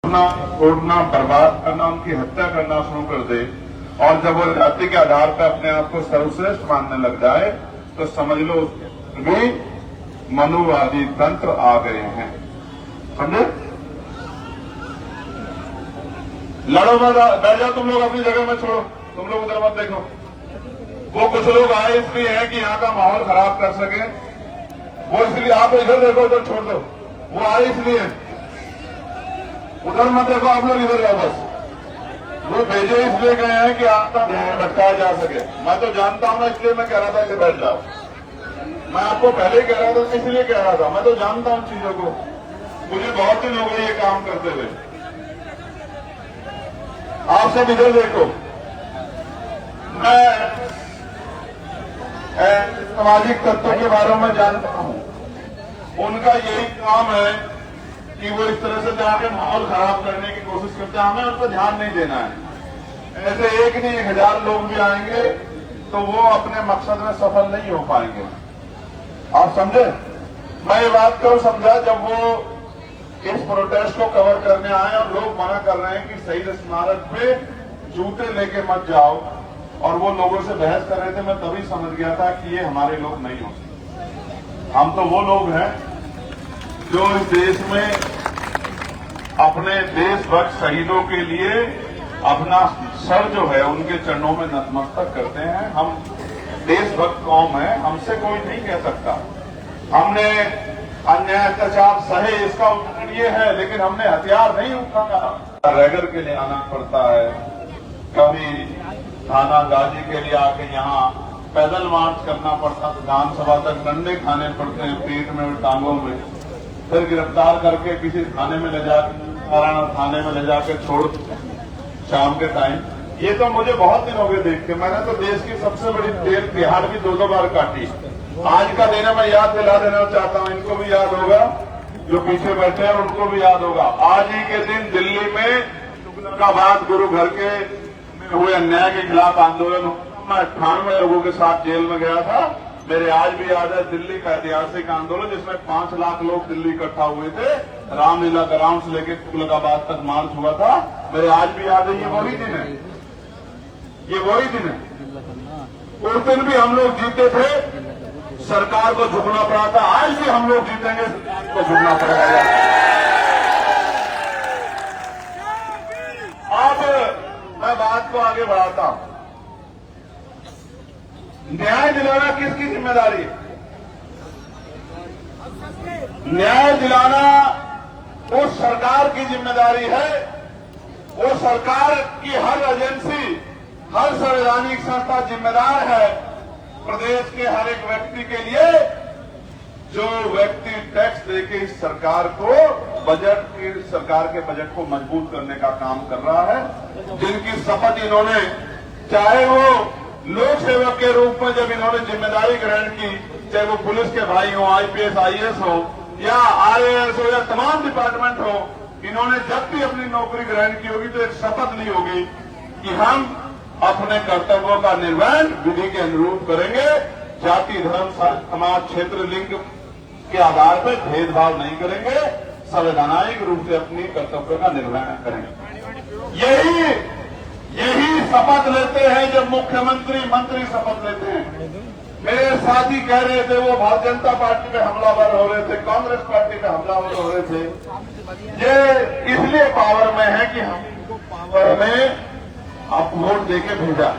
अपना छोड़ना, बर्बाद करना, उनकी हत्या करना शुरू कर दे और जब वो जाति के आधार पर अपने आप को सर्वश्रेष्ठ मानने लग जाए तो समझ लो भी मनुवादी तंत्र आ गए हैं। समझे? लड़ो मत, बैठ जाओ तुम लोग अपनी जगह में, छोड़ो तुम लोग उधर मत देखो। वो कुछ लोग आए इसलिए हैं कि यहाँ का माहौल खराब कर सके, वो इसलिए आप इधर देखो, उधर छोड़ दो। वो आए इसलिए, उधर मत देखो, आप लोग इधर जाओ बस। वो भेजे इसलिए गए हैं कि आपका ध्यान भटकाया जा सके। मैं तो जानता हूं ना, इसलिए मैं कह रहा था कि बैठ जाओ। मैं आपको पहले ही कह रहा था, इसलिए कह रहा था, मैं तो जानता हूं चीजों को, मुझे बहुत दिन हो गए ये काम करते हुए। आप सब इधर देखो, मैं सामाजिक तत्वों के बारे में जानता हूं, उनका यही काम है कि वो इस तरह से जाके माहौल खराब करने की कोशिश करते हैं। हमें उन पर ध्यान नहीं देना है। ऐसे एक नहीं 1000 लोग भी आएंगे तो वो अपने मकसद में सफल नहीं हो पाएंगे। आप समझे? मैं ये बात कब समझा, जब वो इस प्रोटेस्ट को कवर करने आए और लोग मना कर रहे हैं कि शहीद स्मारक पे जूते लेके मत जाओ, और वो लोगों से बहस कर रहे थे, मैं तभी समझ गया था कि ये हमारे लोग नहीं हो सकते। हम तो वो लोग हैं जो इस देश में अपने देशभक्त शहीदों के लिए अपना सर जो है उनके चरणों में नतमस्तक करते हैं। हम देशभक्त कौम है, हमसे कोई नहीं कह सकता। हमने अन्याय अत्याचार सहे, इसका उत्तर ये है, लेकिन हमने हथियार नहीं उठाया। रैगर के लिए आना पड़ता है, कभी थाना गाजी के लिए आके यहाँ पैदल मार्च करना पड़ता, विधानसभा तक डंडे खाने पड़ते हैं पेट में और टांगों में, फिर गिरफ्तार करके किसी थाने में ले जाकर थाने में ले जाकर छोड़ शाम के टाइम। ये तो मुझे बहुत दिन हो गए देख के। मैंने तो देश की सबसे बड़ी जेल तिहाड़ भी 2-2 बार काटी। आज का दिन मैं याद दिला देना चाहता हूं, इनको भी याद होगा, जो पीछे बैठे हैं उनको भी याद होगा। आज ही के दिन दिल्ली में का बाद गुरु घर के हुए अन्याय के खिलाफ आंदोलन, मैं 98 लोगों के साथ जेल में गया था। मेरे आज भी याद है दिल्ली का ऐतिहासिक आंदोलन, जिसमें 5 लाख लोग दिल्ली इकट्ठा हुए थे। रामलीला ग्राउंड से लेकर तुगलकाबाद तक मार्च हुआ था। मेरे आज भी याद है, ये वही दिन है, ये वही दिन है। उस दिन भी हम लोग जीते थे, सरकार को झुकना पड़ा था। आज भी हम लोग जीतेंगे, सरकार को झुकना पड़ेगा। अब मैं बात को आगे बढ़ाता हूं। न्याय दिलाना किसकी जिम्मेदारी है? न्याय दिलाना उस सरकार की जिम्मेदारी है। वो सरकार की हर एजेंसी, हर संवैधानिक संस्था जिम्मेदार है प्रदेश के हर एक व्यक्ति के लिए, जो व्यक्ति टैक्स देके इस सरकार को सरकार के बजट को मजबूत करने का काम कर रहा है, जिनकी शपथ इन्होंने, चाहे वो लोक सेवक के रूप में जब इन्होंने जिम्मेदारी ग्रहण की, चाहे वो पुलिस के भाई हो, आईपीएस आईएएस हो या आईएएस हो या तमाम डिपार्टमेंट हो, इन्होंने जब भी अपनी नौकरी ग्रहण की होगी तो एक शपथ ली होगी कि हम अपने कर्तव्यों का निर्वहन विधि के अनुरूप करेंगे, जाति धर्म समाज क्षेत्र लिंग के आधार पर भेदभाव नहीं करेंगे, संवैधानिक रूप से अपनी कर्तव्यों का निर्वहन करेंगे। यही शपथ लेते हैं जब मुख्यमंत्री मंत्री शपथ लेते हैं। मेरे साथी कह रहे थे वो भारतीय जनता पार्टी पे हमलावर हो रहे थे, कांग्रेस पार्टी पे हमलावर हो रहे थे। ये इसलिए पावर में है कि हमको पावर में आप वोट देके भेजा।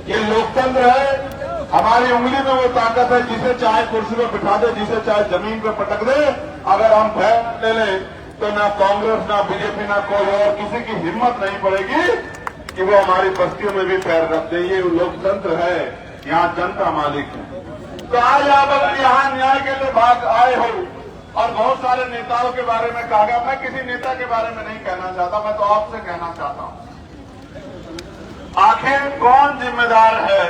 ये लोकतंत्र है। हमारी उंगली में वो ताकत है, जिसे चाहे कुर्सी पर बिठा दे, जिसे चाहे जमीन पर पटक दे। अगर हम फैसला ले लें तो ना कांग्रेस, ना बीजेपी, ना कोई और किसी की हिम्मत नहीं पड़ेगी कि वो हमारी बस्तियों में भी पैर रख दे। ये लोकतंत्र है, यहाँ जनता मालिक है। तो आज आप अगर यहाँ न्याय के लिए भाग आए हो और बहुत सारे नेताओं के बारे में कहा गया, मैं किसी नेता के बारे में नहीं कहना चाहता, मैं तो आपसे कहना चाहता हूं, आखिर कौन जिम्मेदार है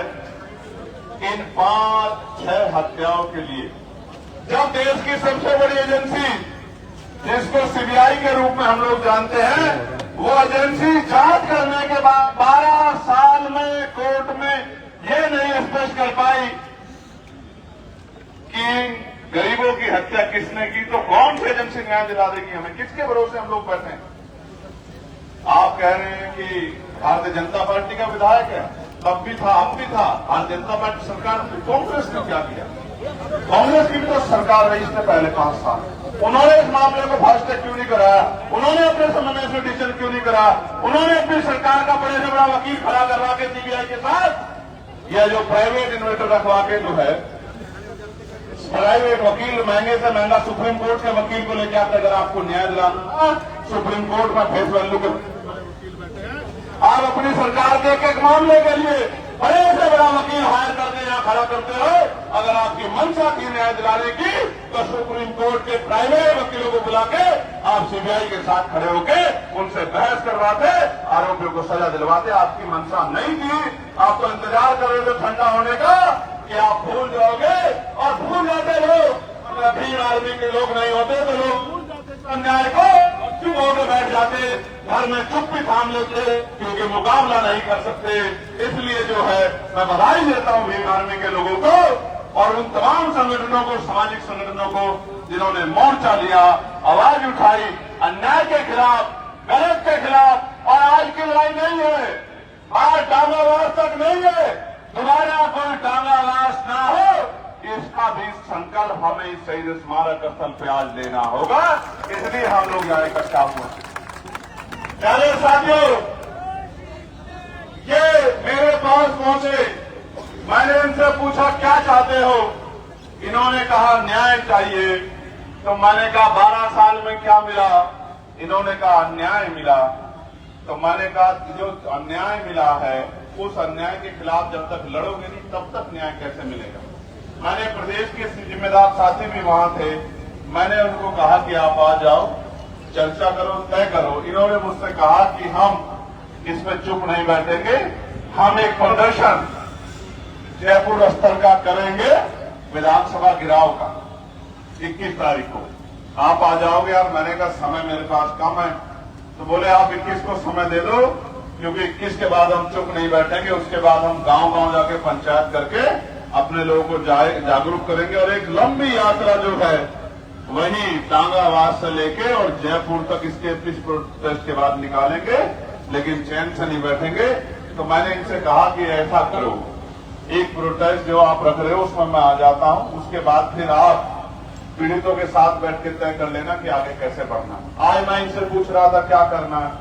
इन 5-6 हत्याओं के लिए? जब देश की सबसे बड़ी एजेंसी, जिसको सीबीआई के रूप में हम लोग जानते हैं, वो एजेंसी जांच करने के बाद 12 साल में कोर्ट में ये नहीं स्पष्ट कर पाई कि गरीबों की हत्या किसने की, तो कौन सी एजेंसी न्याय दिला देगी हमें? किसके भरोसे हम लोग बैठे हैं? आप कह रहे हैं कि भारतीय जनता पार्टी का विधायक है, तब भी था, अब भी था। भारतीय जनता पार्टी सरकार में कांग्रेस ने क्या किया? कांग्रेस की भी तो सरकार रही इससे पहले 5 साल। उन्होंने इस मामले को फास्ट ट्रैक क्यों नहीं कराया? उन्होंने अपने समय में इसमें डिसीजन क्यों नहीं करा? उन्होंने अपनी सरकार का बड़े से बड़ा वकील खड़ा करवा के सीबीआई के साथ यह जो प्राइवेट इन्वेस्टर रखवा के जो है प्राइवेट वकील महंगे से महंगा सुप्रीम कोर्ट के वकील को लेकर आते, अगर आपको न्याय दिलाना सुप्रीम कोर्ट में फेस वैल्यू के आप अपनी सरकार के एक मामले के लिए बड़े से बड़ा वकील हायर करके यहां खड़ा करते हो। अगर आपकी मंशा थी न्याय दिलाने की तो सुप्रीम कोर्ट के प्राइवेट वकीलों को बुला के आप सीबीआई के साथ खड़े होके उनसे बहस करवाते, आरोपियों को सजा दिलवाते। आपकी मंशा नहीं थी, आप तो इंतजार कर रहे थे ठंडा होने का कि आप भूल जाओगे, और भूल जाते लोग। अगर भीड़ आर्मी के लोग नहीं होते तो लोग भूल जाते अन्याय को, चुप होकर बैठ जाते, घर में चुप भी थाम लेते, क्योंकि मुकाबला नहीं कर सकते। इसलिए जो है मैं बधाई देता हूं भीड़ आर्मी के लोगों को और उन तमाम संगठनों को, सामाजिक संगठनों को, जिन्होंने मोर्चा लिया, आवाज उठाई अन्याय के खिलाफ, गलत के खिलाफ। और आज की लड़ाई नहीं है, आज टांगावास तक नहीं है, दोबारा कोई टांगावास ना हो, इसका भी संकल्प हमें इस शहीद स्मारक स्थल पे आज लेना होगा। इसलिए हम लोग यहाँ इकट्ठा हुए। प्यारे साथियों, ये मेरे पास पहुंचे, मैंने इनसे पूछा क्या चाहते हो? इन्होंने कहा न्याय चाहिए। तो मैंने कहा 12 साल में क्या मिला? इन्होंने कहा अन्याय मिला। तो मैंने कहा जो अन्याय मिला है उस अन्याय के खिलाफ जब तक लड़ोगे नहीं तब तक न्याय कैसे मिलेगा? मैंने प्रदेश के जिम्मेदार साथी भी वहां थे, मैंने उनको कहा कि आप आ जाओ, चर्चा करो, तय करो। इन्होंने मुझसे कहा कि हम इसमें चुप नहीं बैठेंगे, हम एक प्रदर्शन जयपुर स्तर का करेंगे विधानसभा गिराव का 21 तारीख को। आप आ जाओगे? यार मैंने कहा समय मेरे पास कम है। तो बोले आप 21 को समय दे दो, क्योंकि 21 के बाद हम चुप नहीं बैठेंगे, उसके बाद हम गांव-गांव जाके पंचायत करके अपने लोगों को जागरूक करेंगे और एक लंबी यात्रा जो है वही टांगावास से लेके और जयपुर तक इसके पीस प्रोटेस्ट के बाद निकालेंगे, लेकिन चैन से नहीं बैठेंगे। तो मैंने इनसे कहा कि ऐसा करो, एक प्रोटेस्ट जो आप रख रहे हो उसमें मैं आ जाता हूं, उसके बाद फिर आप पीड़ितों के साथ बैठ के तय कर लेना कि आगे कैसे बढ़ना। आज मैं इनसे पूछ रहा था क्या करना है,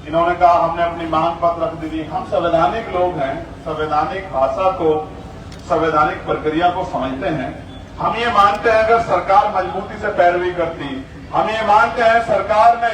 इन्होंने कहा हमने अपनी मांग पत्र रख दी। हम संवैधानिक लोग हैं, संवैधानिक भाषा को, संवैधानिक प्रक्रिया को समझते हैं। हम ये मानते हैं अगर सरकार मजबूती से पैरवी करती, हम ये मानते हैं सरकार ने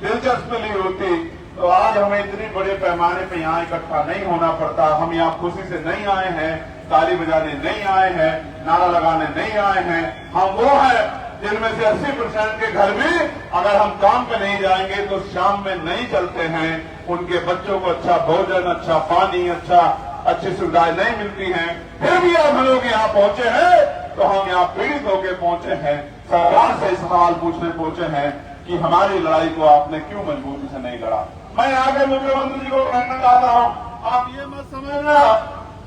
दिलचस्पी ली होती तो आज हमें इतनी बड़े पैमाने पे यहाँ इकट्ठा नहीं होना पड़ता। हम यहाँ खुशी से नहीं आए हैं, ताली बजाने नहीं आए हैं, नारा लगाने नहीं आए हैं। हम वो हैं जिनमें से 80% के घर भी अगर हम काम पे नहीं जाएंगे तो शाम में नहीं चलते हैं। उनके बच्चों को अच्छा भोजन, अच्छा पानी, अच्छी सुविधाएं नहीं मिलती हैं। फिर भी आप लोग यहाँ पहुंचे हैं तो हम यहाँ पीड़ित होकर पहुंचे हैं, सरकार से सवाल पूछने पहुंचे हैं कि हमारी लड़ाई को आपने क्यों मजबूती से नहीं लड़ा। मैं आगे मुख्यमंत्री जी को कहना चाहता हूँ, आप ये मत समझना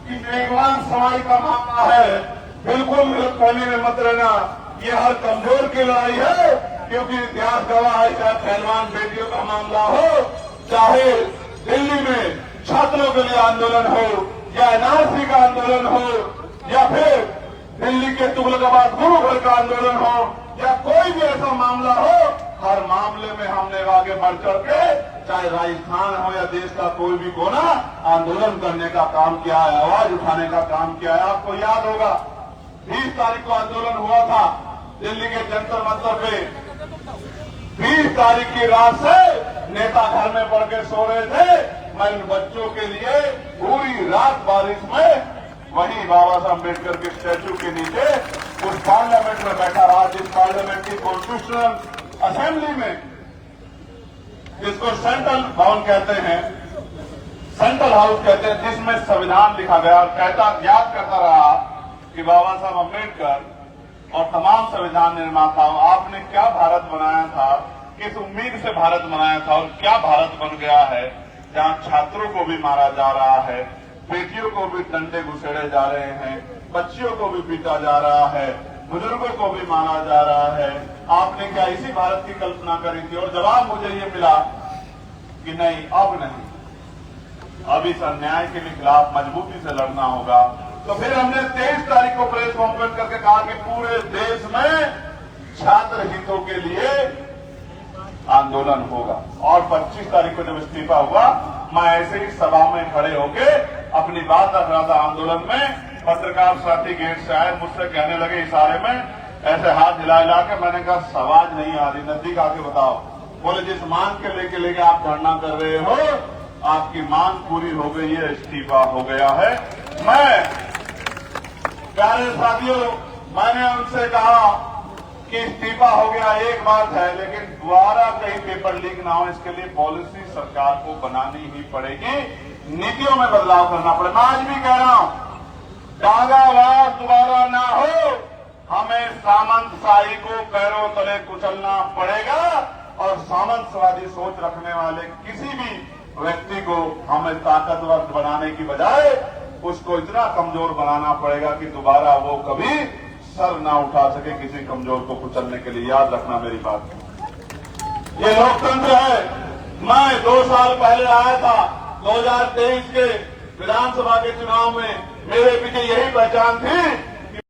कि मेघवान समाज का मामला है, बिल्कुल गलतफहमी में मत रहना। ये हर कमजोर की लड़ाई है, क्योंकि इतिहास गवाह है, चाहे पहलवान बेटियों का मामला हो, चाहे दिल्ली में छात्रों के लिए आंदोलन हो, या एनआरसी का आंदोलन हो, या फिर दिल्ली के तुगलकाबाद गुरु घर का आंदोलन हो, या कोई भी ऐसा मामला हो, हर मामले में हमने आगे बढ़ चढ़ के, चाहे राजस्थान हो या देश का कोई भी कोना, आंदोलन करने का काम किया है, आवाज उठाने का काम किया है। आपको याद होगा 20 तारीख को आंदोलन हुआ था दिल्ली के जंतर मंतर पे। 20 तारीख की रात से नेता घर में पड़ के सो रहे थे। मैं इन बच्चों के लिए पूरी रात बारिश में वहीं बाबा साहब अम्बेडकर के स्टैच्यू के नीचे उस पार्लियामेंट में बैठा रहा, जिस पार्लियामेंट की कॉन्स्टिट्यूशनल असेंबली में, जिसको सेंट्रल भवन कहते हैं, सेंट्रल हाउस कहते हैं, जिसमें संविधान लिखा गया। और याद करता रहा कि बाबा साहब अम्बेडकर और तमाम संविधान निर्माताओं, आपने क्या भारत बनाया था, किस उम्मीद से भारत बनाया था और क्या भारत बन गया है, जहां छात्रों को भी मारा जा रहा है, बेटियों को भी डंडे घुसेड़े जा रहे हैं, बच्चियों को भी पीटा जा रहा है, बुजुर्गों को भी मारा जा रहा है। आपने क्या इसी भारत की कल्पना करी थी? और जवाब मुझे ये मिला कि नहीं, अब नहीं, अब इस अन्याय के भी खिलाफ मजबूती से लड़ना होगा। तो फिर हमने 23 तारीख को प्रेस कॉन्फ्रेंस करके कहा कि पूरे देश में छात्र हितों के लिए आंदोलन होगा। और 25 तारीख को जब इस्तीफा हुआ, मैं ऐसे ही सभा में खड़े होके अपनी बात रख रहा था आंदोलन में। पत्रकार साथी गेट से आए, मुझसे कहने लगे इशारे में, ऐसे हाथ हिला हिला के, मैंने कहा आवाज नहीं आ रही, नजदीक आके बताओ। बोले जिस मांग के लेके आप धरना कर रहे हो, आपकी मांग पूरी हो गई है, इस्तीफा हो गया है। मैं प्यारे साथियों, मैंने उनसे कहा कि इस्तीफा हो गया एक बात है, लेकिन दोबारा कहीं पेपर लीक ना हो, इसके लिए पॉलिसी सरकार को बनानी ही पड़ेगी, नीतियों में बदलाव करना पड़ेगा। मैं आज भी कह रहा हूं, दागावाद दोबारा ना हो, हमें सामंतशाही को पैरों तले कुचलना पड़ेगा और सामंतवादी सोच रखने वाले किसी भी व्यक्ति को हमें ताकतवर बनाने की बजाय उसको इतना कमजोर बनाना पड़ेगा कि दोबारा वो कभी सर ना उठा सके किसी कमजोर को कुचलने के लिए। याद रखना मेरी बात, ये लोकतंत्र है। मैं 2 साल पहले आया था 2023 के विधानसभा के चुनाव में, मेरे पीछे यही पहचान थी